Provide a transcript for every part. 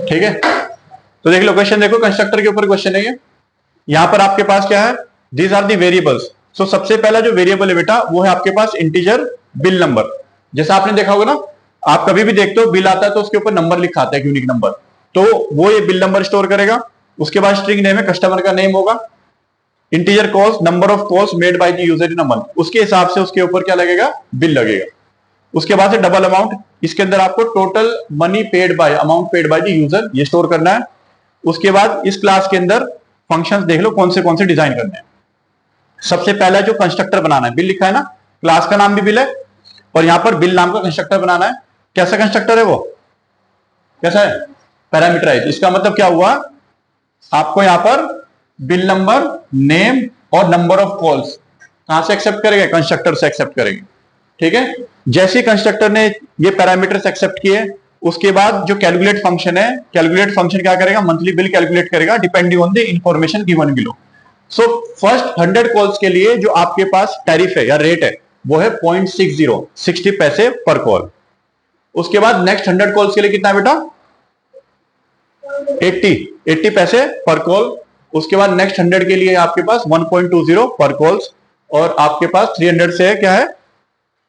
ठीक है, तो देख लो क्वेश्चन, देखो कंस्ट्रक्टर के ऊपर क्वेश्चन है ये। यहां पर आपके पास क्या है, दीज आर दी वेरिएबल्स। सो सबसे पहला जो वेरिएबल है बेटा वो है आपके पास इंटीजर बिल नंबर। जैसा आपने देखा होगा ना, आप कभी भी देखते हो बिल आता है तो उसके ऊपर नंबर लिखा आता है, यूनिक नंबर, तो वो ये बिल नंबर स्टोर करेगा। उसके बाद स्ट्रिंग नेम है, कस्टमर का नेम होगा। Integer calls, number of calls made by the user in a month, उसके हिसाब से उसके ऊपर क्या लगेगा, बिल लगेगा। उसके बाद से डबल अमाउंट, इसके अंदर आपको total money paid by, amount paid by the user, ये स्टोर करना है। उसके बाद इस क्लास के अंदर फंक्शंस देख लो कौन से डिजाइन करने हैं। सबसे पहला जो कंस्ट्रक्टर बनाना है, बिल लिखा है ना, क्लास का नाम भी बिल है और यहां पर बिल नाम का कंस्ट्रक्टर बनाना है। कैसा कंस्ट्रक्टर है वो, कैसा है, पैरामीटराइज। इसका मतलब क्या हुआ, आपको यहां पर बिल नंबर, नेम और नंबर ऑफ कॉल्स कहां से एक्सेप्ट करेंगे, कंस्ट्रक्टर से एक्सेप्ट करेंगे। ठीक है, जैसे कंस्ट्रक्टर ने ये पैरामीटर्स एक्सेप्ट किए, उसके बाद जो कैलकुलेट फंक्शन है, कैलकुलेट फंक्शन क्या करेगा, मंथली बिल कैलकुलेट करेगा depending on the information given below. So first 100 calls के लिए जो आपके पास टैरिफ है या रेट है वो है 0.60, 60 पैसे पर कॉल। उसके बाद नेक्स्ट 100 कॉल्स के लिए कितना बेटा, 80 पैसे पर कॉल। उसके बाद नेक्स्ट 100 के लिए आपके पास 1.20 पर कॉल्स, और आपके पास 300 से है क्या है,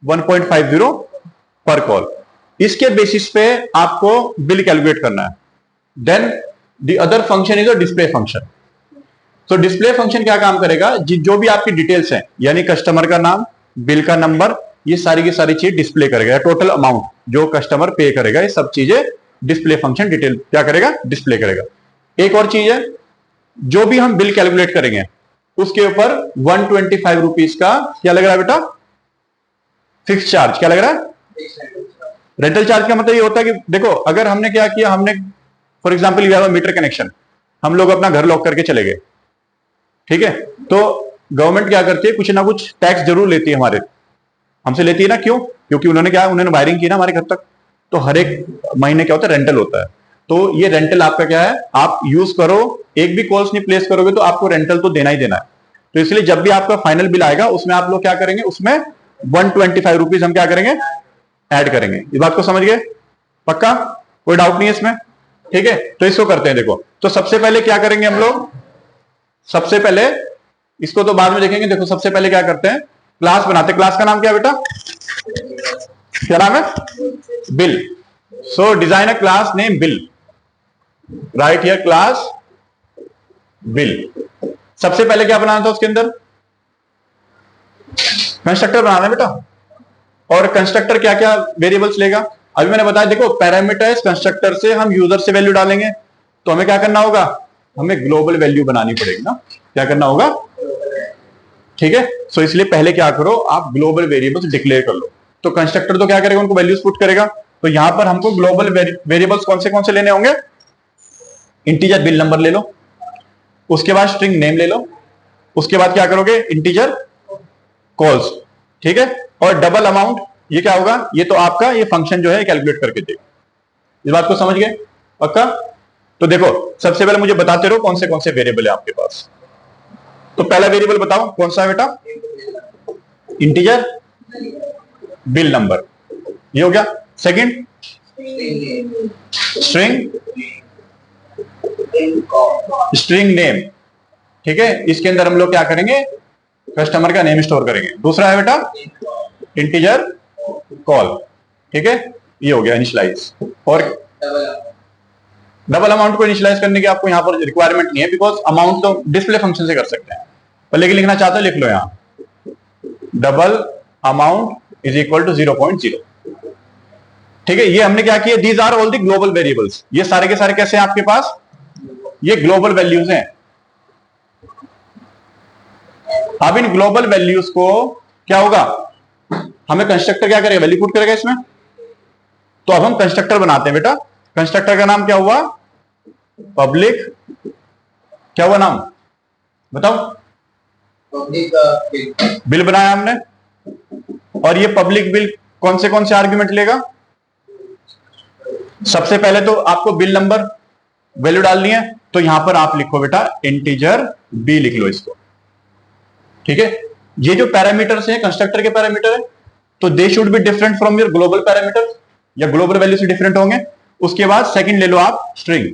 1.50 पर कॉल। इसके बेसिस पे आपको बिल कैलकुलेट करना है। Then the other function is a display function. तो डिस्प्ले फंक्शन क्या काम करेगा, जो भी आपकी डिटेल्स हैं, यानी कस्टमर का नाम, बिल का नंबर, ये सारी की सारी चीज डिस्प्ले करेगा। टोटल अमाउंट जो कस्टमर पे करेगा, ये सब चीजें डिस्प्ले फंक्शन डिटेल क्या करेगा, डिस्प्ले करेगा। एक और चीज है, जो भी हम बिल कैलकुलेट करेंगे उसके ऊपर 125 रुपीज का क्या लग रहा है बेटा, फिक्स चार्ज। क्या लग रहा है, रेंटल चार्ज। का मतलब ये होता है कि देखो, अगर हमने क्या किया, हमने for example you have a metre connection, हम लोग अपना घर लॉक करके चले गए, ठीक है, तो गवर्नमेंट क्या करती है, कुछ ना कुछ टैक्स जरूर लेती है, हमारे हमसे लेती है ना। क्यों, क्योंकि उन्होंने वायरिंग की ना हमारे घर तक, तो हर एक महीने क्या होता है, रेंटल होता है। तो ये रेंटल आपका क्या है, आप यूज करो, एक भी कॉल्स नहीं प्लेस करोगे तो आपको रेंटल तो देना ही देना है। तो इसलिए जब भी आपका फाइनल बिल आएगा उसमें आप लोग क्या करेंगे, उसमें 125 रुपीज हम क्या करेंगे, ऐड करेंगे। इस बात को समझ गए, पक्का, कोई डाउट नहीं है इसमें। ठीक है, तो इसको करते हैं, देखो तो सबसे पहले क्या करेंगे हम लोग, सबसे पहले इसको तो बाद में देखेंगे। देखो सबसे पहले क्या करते हैं, क्लास बनाते हैं। क्लास का नाम क्या है बेटा, क्या नाम है, bill. So design a class name bill, right here class bill. सबसे पहले क्या बनाना था, उसके अंदर कंस्ट्रक्टर बनाना है बेटा। और कंस्ट्रक्टर क्या क्या वेरिएबल्स लेगा, अभी मैंने बताया। देखो पैरामीटराइज कंस्ट्रक्टर से हम यूजर से वैल्यू डालेंगे, तो हमें क्या करना होगा, हमें ग्लोबल वैल्यू बनानी पड़ेगी ना, क्या करना होगा, ठीक है। सो इसलिए पहले क्या करो, आप ग्लोबल वेरिएबल्स डिक्लेयर कर लो। तो कंस्ट्रक्टर तो क्या करेगा, उनको वैल्यूज पुट करेगा। तो यहां पर हमको ग्लोबल वेरिएबल्स कौन से लेने होंगे, इंटीजर बिल नंबर ले लो, उसके बाद स्ट्रिंग नेम ले लो, उसके बाद क्या करोगे, इंटीजर कॉल्स, ठीक है। और डबल अमाउंट, ये क्या होगा, ये तो आपका ये फंक्शन जो है कैलकुलेट करके देगा। इस बात को समझ गए, पक्का। तो देखो सबसे पहले मुझे बताते रहो कौन से वेरिएबल है आपके पास। तो पहला वेरिएबल बताओ कौन सा है बेटा, इंटीजर बिल नंबर, ये हो गया। सेकंड स्ट्रिंग नेम, ठीक है, इसके अंदर हम लोग क्या करेंगे, कस्टमर का नेम स्टोर करेंगे। दूसरा है बेटा इंटीजर कॉल, ठीक है, ये हो गया इनिशियलाइज। और डबल अमाउंट को इनिशियलाइज करने की आपको यहां पर रिक्वायरमेंट नहीं है, बिकॉज अमाउंट तो डिस्प्ले फंक्शन से कर सकते हैं। पर लेकिन लिखना चाहते हो लिख लो, यहां double amount is equal to 0.0, ठीक है। ये हमने क्या किया, these are all the global variables, ये सारे के सारे कैसे हैं आपके पास, ये ग्लोबल वैल्यूज हैं। अब इन ग्लोबल वैल्यूज को क्या होगा, हमें कंस्ट्रक्टर क्या करेगा, वैल्यू पुट करेगा इसमें। तो अब हम कंस्ट्रक्टर बनाते हैं बेटा। कंस्ट्रक्टर का नाम क्या हुआ, पब्लिक, क्या हुआ नाम बताओ, बिल बनाया हमने। और ये पब्लिक बिल कौन से आर्ग्यूमेंट लेगा, सबसे पहले तो आपको बिल नंबर वैल्यू डालनी है, तो यहां पर आप लिखो बेटा इंटीजर बी, लिख लो इसको, ठीक है। ये जो पैरामीटर्स हैं कंस्ट्रक्टर के पैरामीटर है, तो they should be different from your global parameter, या ग्लोबल वैल्यू से डिफरेंट होंगे। उसके बाद सेकंड ले लो आप स्ट्रिंग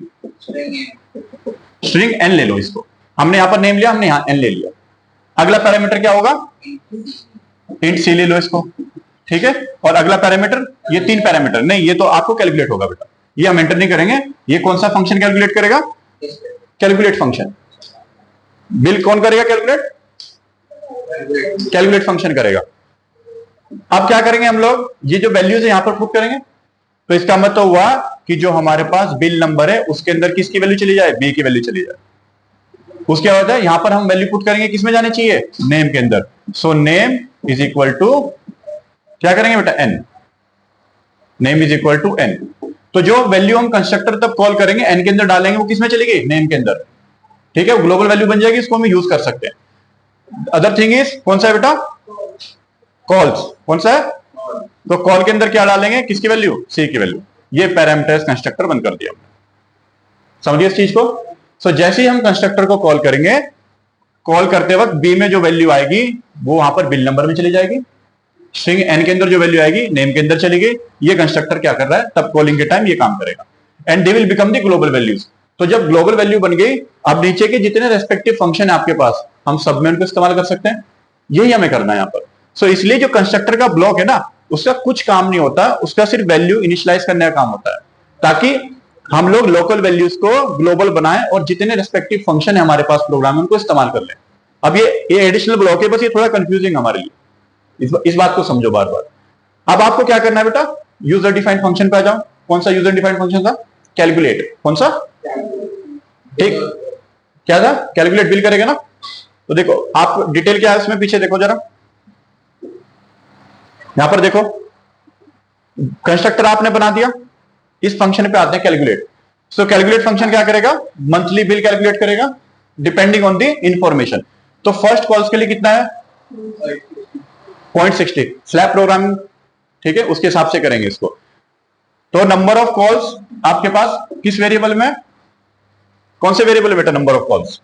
एन ले लो। इसको हमने यहां पर नेम लिया, हमने यहां एन ले लिया। अगला पैरामीटर क्या होगा? इंट सी ले लो इसको, ठीक है। और अगला पैरामीटर, ये 3 पैरामीटर नहीं, ये तो आपको कैलकुलेट होगा बेटा, ये हम एंटर नहीं करेंगे। ये कौन सा फंक्शन कैलकुलेट करेगा? Calculate function. बिल कौन करेगा? कैलकुलेट फंक्शन करेगा। अब क्या करेंगे हम लोग? ये जो वैल्यूज है यहां पर पुट करेंगे। तो इसका मतलब हुआ कि जो हमारे पास बिल नंबर है उसके अंदर किसकी वैल्यू चली जाए? बी की वैल्यू चली जाए। उसके बाद है यहां पर हम वैल्यू पुट करेंगे, किसमें जाने चाहिए? नेम के अंदर। So name is equal to क्या करेंगे बेटा? N. Name is equal to N. तो जो वैल्यू हम कंस्ट्रक्टर तब कॉल करेंगे एन के अंदर डालेंगे, वो किसमें चली गई? नेम के अंदर, ठीक है। ग्लोबल वैल्यू बन जाएगी, इसको हम यूज कर सकते हैं। अदर थिंग इज कौन सा है बेटा? कॉल्स। कौन सा है? तो कॉल के अंदर क्या डालेंगे? किसकी वैल्यू? सी की वैल्यू। ये पैरामीटर्स कंस्ट्रक्टर बंद कर दिया। समझिए इस चीज को। सो जैसे ही हम कंस्ट्रक्टर को कॉल करेंगे, कॉल करते वक्त बी में जो वैल्यू आएगी वो वहां पर बिल नंबर में चली जाएगी। स्ट्रिंग एन के अंदर जो वैल्यू आएगी नेम के अंदर चली गई। ये कंस्ट्रक्टर क्या कर रहा है? तब कॉलिंग के टाइम ये काम करेगा। And they will become the global values. तो जब ग्लोबल वैल्यू बन गई, अब नीचे के जितने रेस्पेक्टिव फंक्शन है आपके पास, हम सब में उनको इस्तेमाल कर सकते हैं। यही हमें करना है यहाँ पर। सो इसलिए जो कंस्ट्रक्टर का ब्लॉक है ना, उसका कुछ काम नहीं होता, उसका सिर्फ वैल्यू इनिशियलाइज करने का काम होता है, ताकि हम लोग लोकल वैल्यूज को ग्लोबल बनाएं और जितने रेस्पेक्टिव फंक्शन है हमारे पास प्रोग्राम में उनको इस्तेमाल कर लें। अब ये एडिशनल ब्लॉक है, बस ये थोड़ा कंफ्यूजिंग हमारे लिए, इस बात को समझो बार बार। अब आपको क्या करना है बेटा? यूजर डिफाइंड फंक्शन पे आ जाओ। कौन सा यूजर डिफाइंड फंक्शन था? कैलकुलेट। कौन सा? ठीक, क्या था? कैलकुलेट बिल करेगा ना। तो देखो आप डिटेल क्या है उसमें, पीछे देखो जरा, यहां पर देखो कंस्ट्रक्टर आपने बना दिया। इस फंक्शन पे आते हैं कैलकुलेट। सो कैलकुलेट फंक्शन क्या करेगा? मंथली बिल कैलकुलेट करेगा डिपेंडिंग ऑन द इंफॉर्मेशन। तो फर्स्ट कॉल्स के लिए कितना है? 0.60 स्लैब प्रोग्रामिंग, ठीक है, उसके हिसाब से करेंगे इसको। तो नंबर ऑफ कॉल्स आपके पास किस वेरिएबल में? कौन से वेरिएबल बेटा? Number of calls.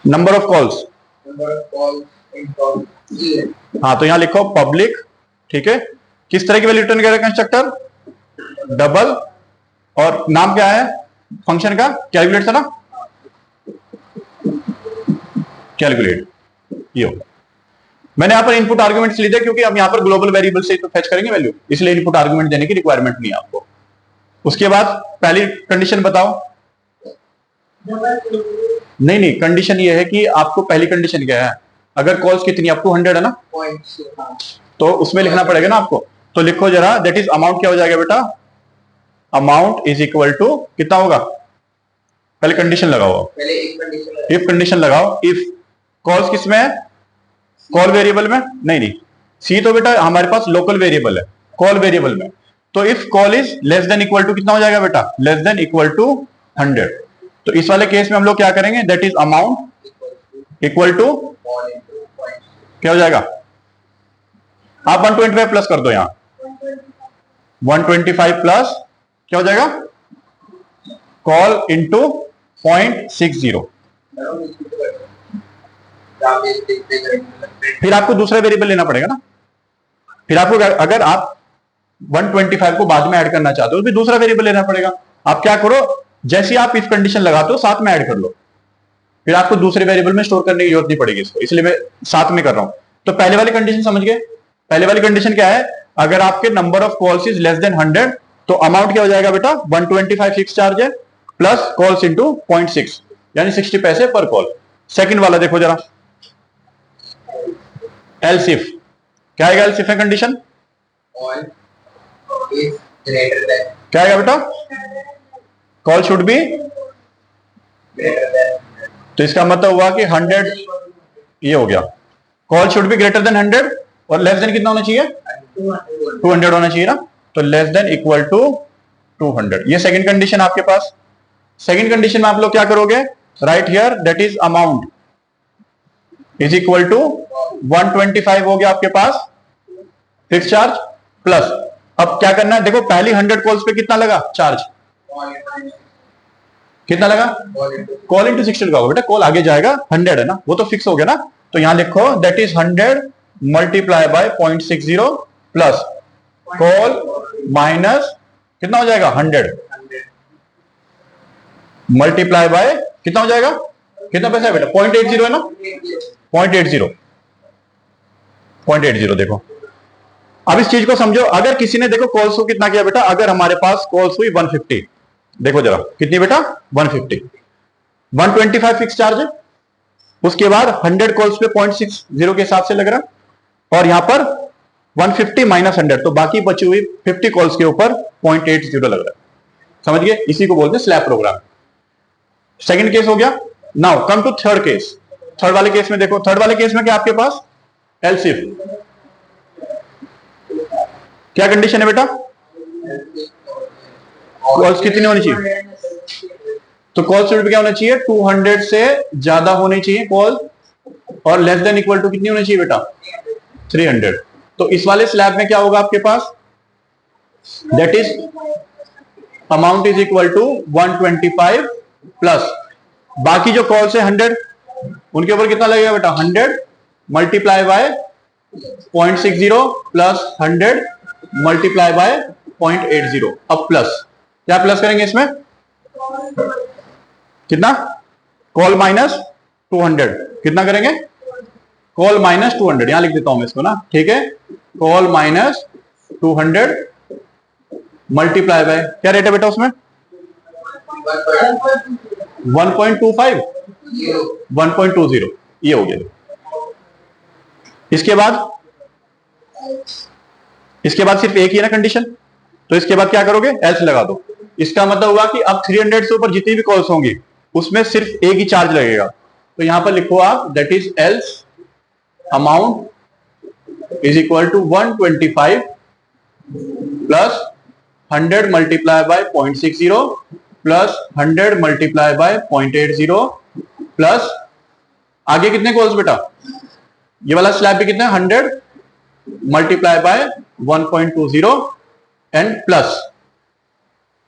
Number of calls, हाँ, तो यहां लिखो पब्लिक, ठीक है। किस तरह की वैल्यू रिटर्न करेगा कंस्ट्रक्टर? डबल। और नाम क्या है फंक्शन का? कैलकुलेट था ना, कैलकुलेट। ये होगा। मैंने यहां पर इनपुट आर्गुमेंट्स लिए थे क्योंकि हम यहां पर ग्लोबल वेरिएबल से तो फेच करेंगे वैल्यू, इसलिए इनपुट आर्गुमेंट देने की रिक्वायरमेंट नहीं है आपको। उसके बाद पहली कंडीशन बताओ। नहीं, कंडीशन ये है कि आपको पहली कंडीशन क्या है? अगर कॉल्स कितनी? अप टू 100 है ना, तो उसमें लिखना पड़ेगा ना आपको। तो लिखो जरा, दैट इज अमाउंट क्या हो जाएगा बेटा? अमाउंट इज इक्वल टू कितना होगा? पहले कंडीशन लगाओ, इफ कंडीशन लगाओ। इफ कॉल्स किसमें है? कॉल वेरिएबल में। नहीं, सी तो बेटा हमारे पास लोकल वेरिएबल है, कॉल वेरिएबल में। तो if call is less than equal to कितना हो जाएगा बेटा? Less than equal to 100। तो इस वाले केस में हम लोग क्या करेंगे? That is amount equal to क्या हो जाएगा? आप 125 प्लस कर दो, यहां 125 प्लस क्या हो जाएगा? Call into 0.60। फिर आपको दूसरा वेरिएबल लेना पड़ेगा ना। फिर आपको अगर आप 125 को बाद में ऐड करना चाहते हो तो फिर दूसरा वेरिएबल लेना पड़ेगा। आप क्या करो, जैसे आप इफ कंडीशन लगाते हो साथ में ऐड कर लो, फिर आपको दूसरे वेरिएबल में स्टोर करने की जरूरत नहीं पड़ेगी इसको, इसलिए मैं साथ में कर रहा हूं। तो पहले वाली कंडीशन समझ गए? पहले वाली कंडीशन क्या है? अगर आपके number of calls is less then 100 तो अमाउंट क्या हो जाएगा बेटा? 125 फिक्स चार्ज है प्लस कॉल्स इंटू 0.6 यानी 60 पैसे पर कॉल। सेकंड वाला देखो जरा, एल्स इफ क्या आएगा? एल्स इफ है कंडीशन क्या आएगा बेटा? कॉल शुड बी, तो इसका मतलब हुआ कि 100, ये हो गया, call should be greater than 100 और लेस देन कितना होना चाहिए? 200 होना चाहिए ना। तो लेस देन इक्वल टू 200, ये सेकंड कंडीशन आपके पास। सेकंड कंडीशन में आप लोग क्या करोगे? Right here that is amount is equal to 125 हो गया आपके पास फिक्स चार्ज प्लस, अब क्या करना है? देखो पहली 100 कॉल्स पे कितना लगा चार्ज? कितना लगा? कॉल इंटू 60 का होगा बेटा, कॉल आगे जाएगा, 100 है ना, वो तो फिक्स हो गया ना। तो यहां लिखो that is 100 multiply by 0.60 plus call minus कितना हो जाएगा 100 मल्टीप्लाई बाय कितना हो जाएगा, कितना पैसा है बेटा 0.80 है ना, 0.80 देखो। अब इस चीज को समझो, अगर किसी ने देखो कॉल्स को कितना किया बेटा, अगर हमारे पास कॉल्स हुई 150, देखो जरा कितनी बेटा 150, 125 फिक्स चार्ज है, उसके बाद 100 कॉल्स पे 0.60 के हिसाब से लग रहा, और यहां पर 150 माइनस 100, तो बाकी बची हुई 50 कॉल्स के ऊपर 0.80 लग रहा है। समझ गए, इसी को बोलते हैं स्लैब प्रोग्राम। सेकंड केस हो गया। Now come to third case. Third वाले केस में देखो, थर्ड वाले केस में क्या आपके पास एलसीएफ, क्या कंडीशन है बेटा, कॉल्स कितनी होनी चाहिए, तो कॉल शुड क्या होना चाहिए 200 से ज्यादा होनी चाहिए कॉल, और लेस देन इक्वल टू कितनी होनी चाहिए बेटा 300। तो इस वाले स्लैब में क्या होगा आपके पास, that is amount is equal to 125 plus बाकी जो कॉल्स है 100, उनके ऊपर कितना लगेगा बेटा 100 multiply by 0.60 plus 100 multiply by 0.80। अब प्लस क्या प्लस करेंगे इसमें, कितना कॉल माइनस 200, कितना करेंगे कॉल माइनस 200, यहां लिख देता हूं मैं इसको ना, ठीक है, कॉल माइनस 200 मल्टीप्लाई बाय क्या रेट है बेटा उसमें 1.25 1.20, ये हो गया। इसके बाद सिर्फ एक ही है ना कंडीशन, तो इसके बाद क्या करोगे एल्स लगा दो। इसका मतलब हुआ कि अब 300 से ऊपर जितनी भी कॉल्स होंगी उसमें सिर्फ एक ही चार्ज लगेगा, तो यहां पर लिखो आप that is else amount is equal to 125 plus 100 multiply by 0.60 plus 100 multiply by 0.80 plus आगे कितने कॉल्स बेटा, ये वाला स्लैब भी कितना है 100 मल्टीप्लाई बाय 1.20 एंड प्लस,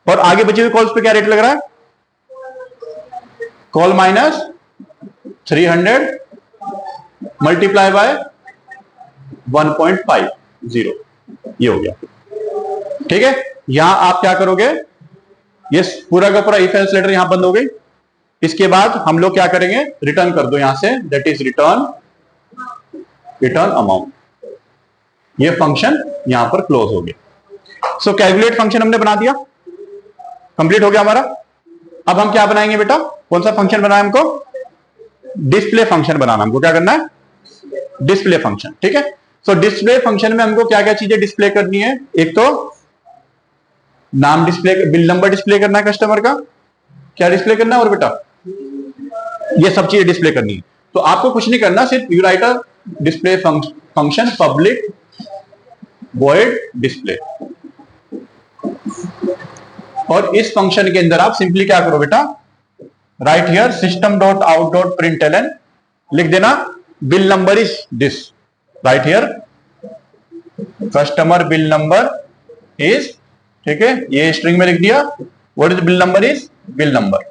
और आगे बचे हुए कॉल्स पे क्या रेट लग रहा है, कॉल माइनस 300 मल्टीप्लाई बाय 1.50, ये हो गया। ठीक है, यहां आप क्या करोगे, ये पूरा का पूरा इफ एल्स लेटर यहां बंद हो गई। इसके बाद हम लोग क्या करेंगे, रिटर्न कर दो यहां से, दैट इज रिटर्न अमाउंट, ये फंक्शन यहां पर क्लोज हो गया। सो कैलकुलेट फंक्शन हमने बना दिया, कंप्लीट हो गया हमारा। अब हम क्या बनाएंगे बेटा, कौन सा फंक्शन बनाए हमको, डिस्प्ले फंक्शन बनाना, हमको क्या करना है डिस्प्ले फंक्शन। ठीक है, सो डिस्प्ले फंक्शन में हमको क्या क्या चीजें डिस्प्ले करनी है, एक तो नाम डिस्प्ले, बिल नंबर डिस्प्ले करना है कस्टमर का, क्या डिस्प्ले करना है और बेटा ये सब चीजें डिस्प्ले करनी है। तो आपको कुछ नहीं करना, सिर्फ you right a display function public void display, और इस फंक्शन के अंदर आप सिंपली क्या करो बेटा, right here system dot out dot println, लिख देना bill number is this, right here customer bill number is, ठीक है, ये स्ट्रिंग में लिख दिया, what is bill number is bill number.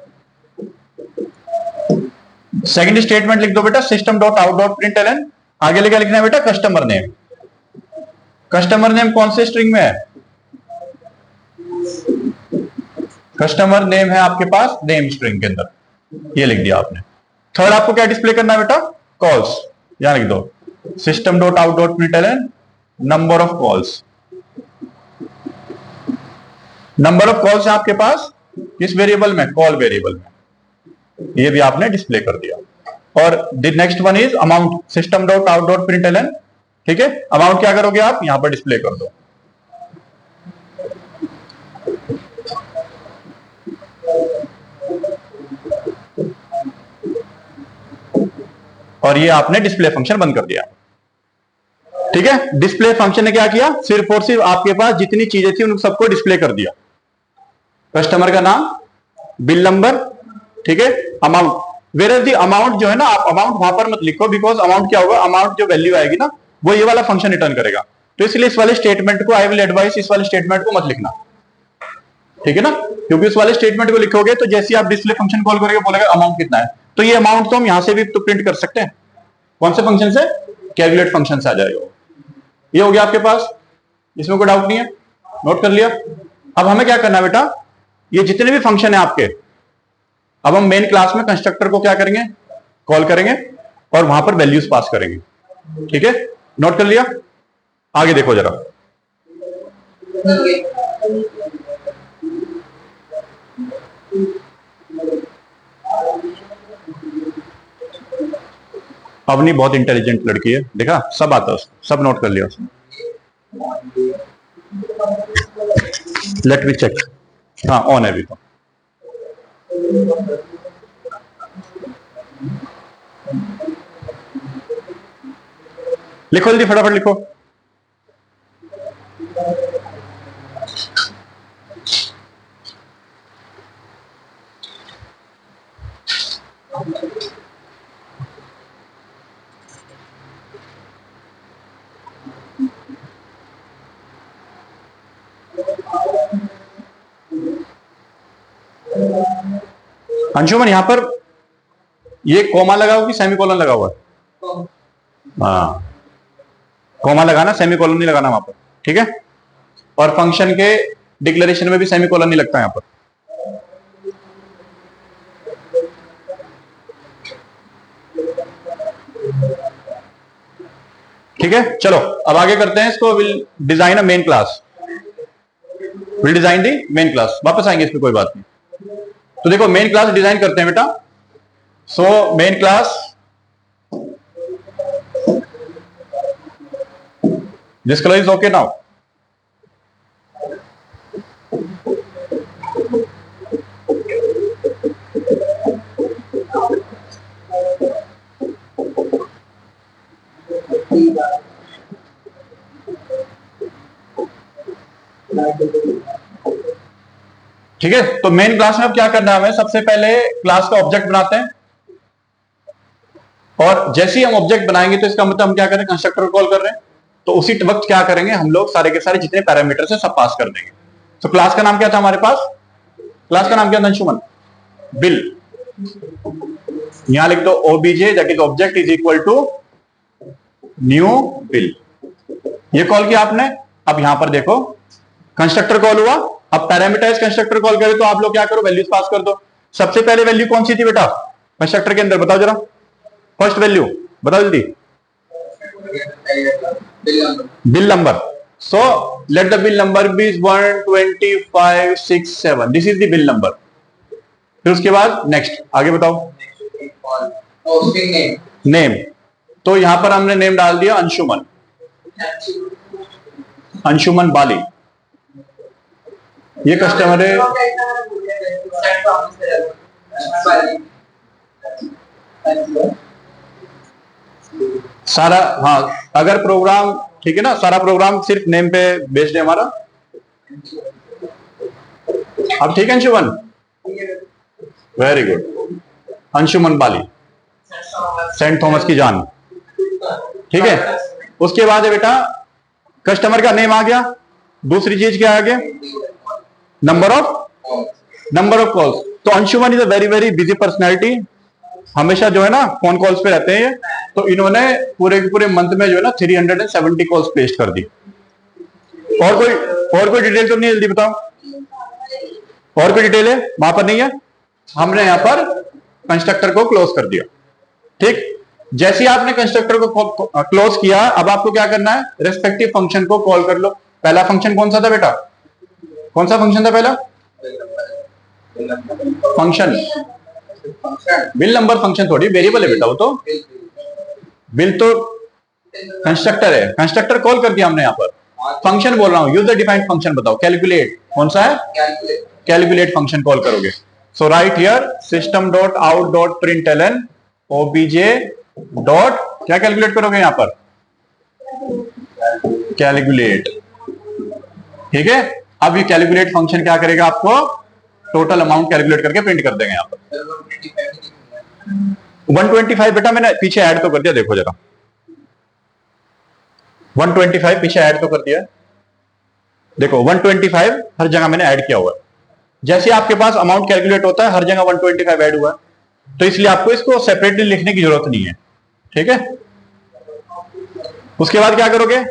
Second statement लिख दो बेटा system dot out dot println, आगे लेकर लिखना है बेटा कस्टमर नेम। कस्टमर नेम कौन से स्ट्रिंग में है, कस्टमर नेम है आपके पास नेम स्ट्रिंग के अंदर, ये लिख दिया आपने। थर्ड आपको क्या डिस्प्ले करना है बेटा, कॉल्स, यहां लिख दो system dot out dot println number of calls, number of calls है आपके पास किस वेरिएबल में, कॉल वेरिएबल में, ये भी आपने डिस्प्ले कर दिया। और the next one is amount system dot out dot println, ठीक है, अमाउंट क्या करोगे आप यहां पर डिस्प्ले कर दो। और ये आपने डिस्प्ले फंक्शन बंद कर दिया। ठीक है, डिस्प्ले फंक्शन ने क्या किया, सिर्फ और सिर्फ आपके पास जितनी चीजें थी उन सबको डिस्प्ले कर दिया, कस्टमर का नाम, बिल नंबर, ठीक है, अमाउंट। वेयर द अमाउंट जो है ना, आप अमाउंट वहां पर मत लिखो, बिकॉज अमाउंट क्या होगा, अमाउंट जो वैल्यू आएगी ना वो ये वाला फंक्शन रिटर्न करेगा, तो इसलिए इस वाले स्टेटमेंट को आई विल एडवाइस इस वाले स्टेटमेंट को मत लिखना, ठीक है ना, क्योंकि उस वाले स्टेटमेंट को लिखोगे तो जैसे आप डिस्प्ले फंक्शन कॉल करोगे बोलेगा अमाउंट कितना है, तो ये अमाउंट तो हम यहां से भी तो प्रिंट कर सकते हैं, कौन से फंक्शन से, कैलकुलेट फंक्शन से आ जाएगा। ये हो गया आपके पास, इसमें कोई डाउट नहीं है। नोट कर लिया। अब हमें क्या करना है बेटा, ये जितने भी फंक्शन है आपके, अब हम मेन क्लास में कंस्ट्रक्टर को क्या करेंगे, कॉल करेंगे और वहां पर वैल्यूज पास करेंगे। ठीक है, नोट कर लिया। आगे देखो जरा, अवनी बहुत इंटेलिजेंट लड़की है, देखा सब आता है उसको, सब नोट कर लिया उसने। लेट मी चेक, हाँ ऑन है अभी तो। लिखो जल्दी, फटाफट लिखो। अंशुमन यहां पर ये कोमा लगा हुआ कि सेमीकोलन लगा हुआ है? हाँ, कोमा लगाना, सेमीकोलन नहीं लगाना वहां पर। ठीक है, और फंक्शन के डिक्लेरेशन में भी सेमीकोलन नहीं लगता यहां पर। ठीक है, चलो अब आगे करते हैं इसको। Will design a main class, will design the main class. वापस आएंगे इस पर, कोई बात नहीं। तो देखो मेन क्लास डिजाइन करते हैं बेटा। So main class, this colour is okay now. ठीक है, तो मेन क्लास में अब क्या करना है हमें, सबसे पहले क्लास का ऑब्जेक्ट बनाते हैं। और जैसे ही हम ऑब्जेक्ट बनाएंगे तो इसका मतलब हम क्या करें, कंस्ट्रक्टर को कॉल कर रहे हैं। तो उसी वक्त क्या करेंगे हम लोग, सारे के सारे जितने पैरामीटर्स है सब पास कर देंगे। तो क्लास का नाम क्या था हमारे पास, क्लास का नाम क्या था अंशुमन, बिल। यहां लिख दो OBJ that is object is equal to new bill. ये कॉल किया आपने। अब यहां पर देखो कंस्ट्रक्टर कॉल हुआ। अब पैरामीटराइज कंस्ट्रक्टर कॉल करें तो आप लोग क्या करो, वैल्यूज पास कर दो। सबसे पहले वैल्यू कौन सी थी बेटा कंस्ट्रक्टर के अंदर, बताओ जरा, फर्स्ट वैल्यू बताओ जल्दी, bill number. So let the bill number be 12567, this is the bill number. फिर उसके बाद नेक्स्ट आगे बताओ, नेम। तो यहां पर हमने नेम डाल दिया अंशुमन, अंशुमन बाली। ये कस्टमर है, सारा, हाँ अगर प्रोग्राम ठीक है ना, सारा प्रोग्राम सिर्फ नेम पे बेस्ड है हमारा। अब ठीक है अंशुमन, वेरी गुड, अंशुमन बाली, सेंट थॉमस की जान। ठीक है, उसके बाद है बेटा कस्टमर का नेम आ गया। दूसरी चीज क्या आ गया, नंबर ऑफ कॉल्स। तो Anshuman is a very very busy personality, हमेशा जो है ना फोन कॉल्स पे रहते हैं। तो इन्होंने पूरे के पूरे मंथ में जो है ना 370 कॉल्स प्लेस कर दी। और कोई डिटेल तो नहीं है, जल्दी बताओ, और कोई डिटेल है वहां पर नहीं है। हमने यहां पर कंस्ट्रक्टर को क्लोज कर दिया। ठीक, जैसे ही आपने कंस्ट्रक्टर को क्लोज किया, अब आपको क्या करना है, रेस्पेक्टिव फंक्शन को कॉल कर लो। पहला फंक्शन कौन सा था बेटा, कौन सा फंक्शन था पहला फंक्शन, बिल नंबर फंक्शन थोड़ी वेरिएबल है बेटा, वो तो बिल तो कंस्ट्रक्टर है, कंस्ट्रक्टर कॉल कर दिया हमने यहां पर। फंक्शन बोल रहा हूं, यूजर डिफाइंड फंक्शन बताओ, कैलकुलेट कौन सा है, कैलकुलेट फंक्शन कॉल करोगे। So right here system dot out dot println obj dot, क्या कैलकुलेट करोगे यहां पर, कैलकुलेट। ठीक है, अब ये कैलकुलेट फंक्शन क्या करेगा, आपको टोटल अमाउंट कैलकुलेट करके प्रिंट कर देंगे यहां पर। 125 बेटा मैंने पीछे ऐड तो कर दिया, देखो जरा 125 पीछे ऐड तो कर दिया, देखो 125 हर जगह मैंने ऐड किया हुआ है। जैसे आपके पास अमाउंट कैलकुलेट होता है हर जगह 125 ऐड हुआ है, तो इसलिए आपको इसको सेपरेटली लिखने की जरूरत नहीं है। ठीक है, उसके बाद क्या करोगे,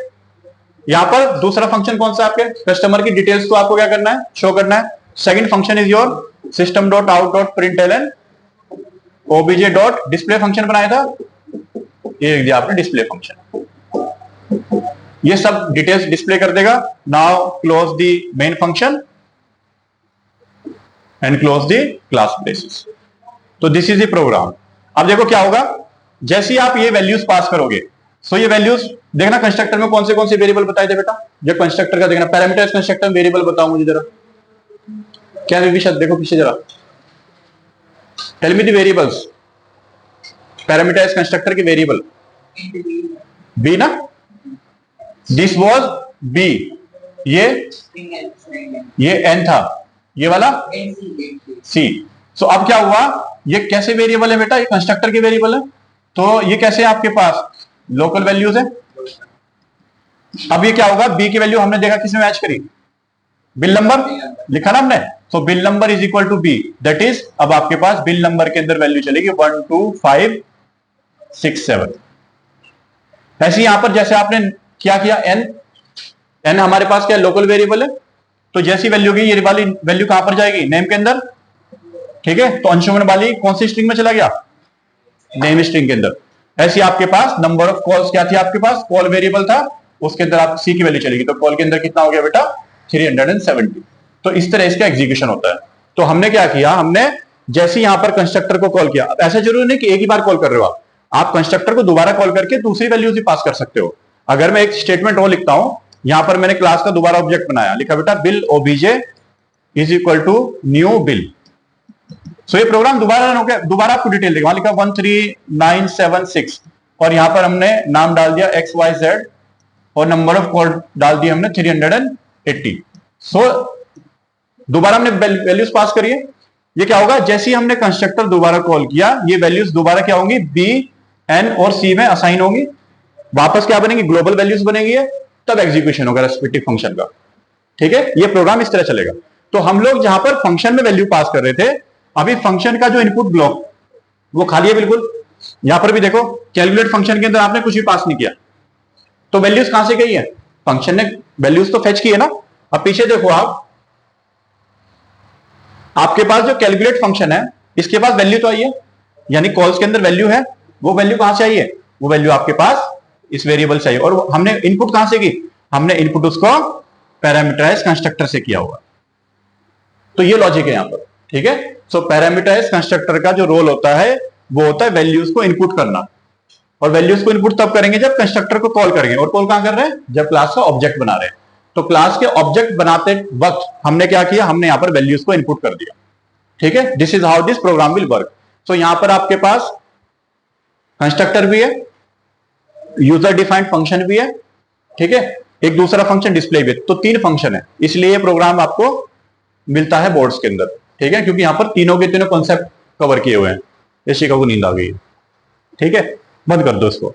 यहां पर दूसरा फंक्शन कौन सा आपके कस्टमर की डिटेल्स को आपको क्या करना है, शो करना है। Second function is your system dot out dot println obj dot display function बनाया था, ये लिख दिया आपने डिस्प्ले फंक्शन, ये सब डिटेल्स डिस्प्ले कर देगा। Now close the main function and close the class braces. तो दिस इज द प्रोग्राम। अब देखो क्या होगा, जैसे ही आप ये वैल्यूज पास करोगे, सो ये वैल्यूज देखना कंस्ट्रक्टर में कौन से वेरिएबल बताए थे बेटा, जो कंस्ट्रक्टर का देखना पैरामीटराइज्ड कंस्ट्रक्टर में वेरिएबल बताओ मुझे जरा, क्या विशद देखो पीछे जरा, tell me the variables, parameterized constructor के वेरिएबल बी ना, दिस वाज बी, ये एन था, ये वाला सी। सो अब क्या हुआ, ये कैसे वेरिएबल है बेटा, ये कंस्ट्रक्टर के वेरिएबल है, तो ये कैसे आपके पास लोकल वैल्यूज है। अब ये क्या होगा, बी की वैल्यू हमने देखा किसमें मैच करी, बिल नंबर लिखा ना हमने, तो bill number is equal to B, that is अब आपके पास बिल नंबर के अंदर वैल्यू चलेगी 1 2 5 6 7। ऐसे यहां पर जैसे आपने क्या किया, एन हमारे पास क्या लोकल वेरिएबल है, तो जैसी वैल्यू की ये वाली वैल्यू कहां पर जाएगी, नेम के अंदर, ठीक है। तो अंशुमन वाली कौन सी स्ट्रिंग में चला गया, नेम स्ट्रिंग के अंदर। ऐसे आपके पास नंबर ऑफ कॉल्स क्या थी, आपके पास कॉल वेरिएबल था, उसके अंदर आप सी की वैल्यू चलेगी, तो कॉल के अंदर कितना हो गया बेटा 370। तो इस तरह इसका एग्जीक्यूशन होता है। तो हमने क्या किया, हमने जैसे यहां पर कंस्ट्रक्टर को कॉल किया, अब ऐसा जरूरी नहीं कि एक ही बार कॉल कर रहे हो आप कंस्ट्रक्टर को दोबारा कॉल करके दूसरी वैल्यूज भी पास कर सकते हो। अगर मैं एक स्टेटमेंट और लिखता हूं, यहां पर मैंने क्लास का दोबारा ऑब्जेक्ट बनाया, लिखा बेटा bill obj is equal to new bill. So ये प्रोग्राम दोबारा रन हो गया, दोबारा आपको डिटेल देगा, लिखा 13976 और यहां पर हमने नाम डाल दिया XYZ और नंबर ऑफ कॉल डाल दिया हमने 380। सो दोबारा हमने वैल्यूज पास करिए, ये क्या होगा, जैसे ही हमने कंस्ट्रक्टर दोबारा कॉल किया, ये वैल्यूज दोबारा क्या होंगी, बी एन और सी में असाइन होंगी, वापस क्या बनेगी, ग्लोबल वैल्यूज बनेगी, तब एग्जीक्यूशन होगा रेस्पेक्टिव फंक्शन का, ठीक है। ये प्रोग्राम इस तरह चलेगा। तो हम लोग जहां पर फंक्शन में वैल्यू पास कर रहे थे, अभी फंक्शन का जो इनपुट ब्लॉक वो खाली है बिल्कुल। यहां पर भी देखो कैलकुलेट फंक्शन के अंदर आपने कुछ भी पास नहीं किया, तो वैल्यूज कहां से गई है, फंक्शन ने वैल्यूज तो फेच की है ना। अब पीछे देखो आपके पास जो कैलकुलेट फंक्शन है, इसके पास वैल्यू तो आई है, यानी कॉल्स के अंदर वैल्यू है, वो वैल्यू कहां से आई है, वो वैल्यू आपके पास इस वेरिएबल से आई, और हमने इनपुट कहां से की, हमने इनपुट उसको पैरामीटराइज्ड कंस्ट्रक्टर से किया हुआ। तो ये लॉजिक है यहां पर, ठीक है। सो पैरामीटराइज्ड कंस्ट्रक्टर का जो रोल होता है वो होता है वैल्यूज को इनपुट करना, और वैल्यूज को इनपुट तब करेंगे जब कंस्ट्रक्टर को कॉल करेंगे, और कॉल कहां कर रहे हैं, जब क्लास का ऑब्जेक्ट बना रहे हैं। तो क्लास के ऑब्जेक्ट बनाते वक्त हमने क्या किया, हमने यहां पर वैल्यूज को इनपुट कर दिया, ठीक है। This is how this program will work. So यहां पर आपके पास कंस्ट्रक्टर भी है, यूजर डिफाइंड फंक्शन भी है, ठीक है, एक दूसरा फंक्शन डिस्प्ले भी है, तो 3 फंक्शन है, इसलिए ये प्रोग्राम आपको मिलता है बोर्ड्स के अंदर, ठीक है, क्योंकि यहां पर तीनों के तीनों कॉन्सेप्ट कवर किए हुए हैं। ये शिका को नींद आ गई, ठीक है, बंद कर दो इसको।